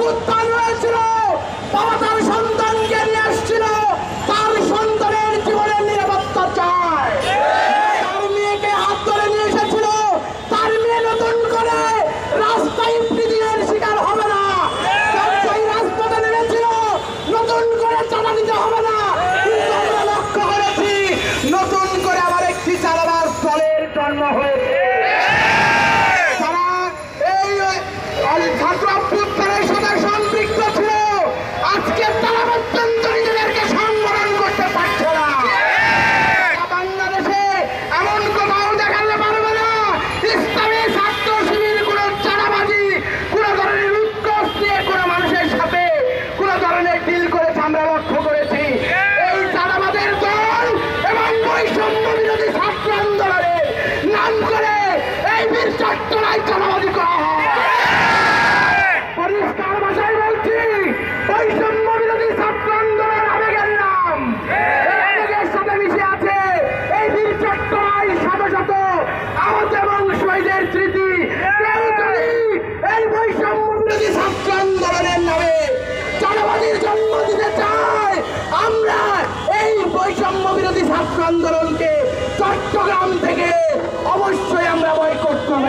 অভ্যুত্থান হয়েছিল, বাবা তার সন্তানকে নিয়ে আসছিল, তার সন্তানের জীবনের নিরাপত্তা চায়। তার মেয়েকে হাত ধরে নিয়ে এসেছিল, তার মেয়ে নতুন করে রাস্তায় ইফতিজিনের শিকার হবে না। সেই রাজপথে নেমেছিল, নতুন করে চাঁদা দিতে হবে না। কিন্তু আমরা লক্ষ্য করেছি নতুন করে আবার একটি চাঁদাবাজ দলের জন্ম হয়েছে। ছাত্র অভ্যুত্থানের সাথে সম্পৃক্ত ছিল, আজকে তারা পর্যন্ত নিজেদেরকে সংবরণ করতে পারছে না। বাংলাদেশে এমন কোথাও দেখাতে পারবে না ইসলামী ছাত্র শিবির কোন চাঁদাবাজি, কোন ধরনের উৎকর্ষ নিয়ে কোন মানুষের সাথে কোন ধরনের ডিল করেছে আমরা লক্ষ্য করেছি। এই চাঁদাবাজের দল এবং বৈষম্য বিরোধী ছাত্র আন্দোলনের নাম করে এই বীর চট্টগ্রামে চাঁদাবাজি করা হয়। পরিষ্কার ভাষায় বলছি, বৈষম্য বিরোধী ছাত্র আন্দোলন আবেগের নাম, আবেগের সাথে মিশে আছে এই বীর চট্টগ্রামে শত শত আহত এবং শহীদের স্মৃতি। কেউ যদি এই বৈষম্য বিরোধী ছাত্র আন্দোলনের নামে চাঁদাবাজির জন্ম দিতে চায়, আমরা এই বৈষম্য বিরোধী ছাত্র আন্দোলনকে চট্টগ্রাম থেকে অবশ্যই আমরা বয়কট করব।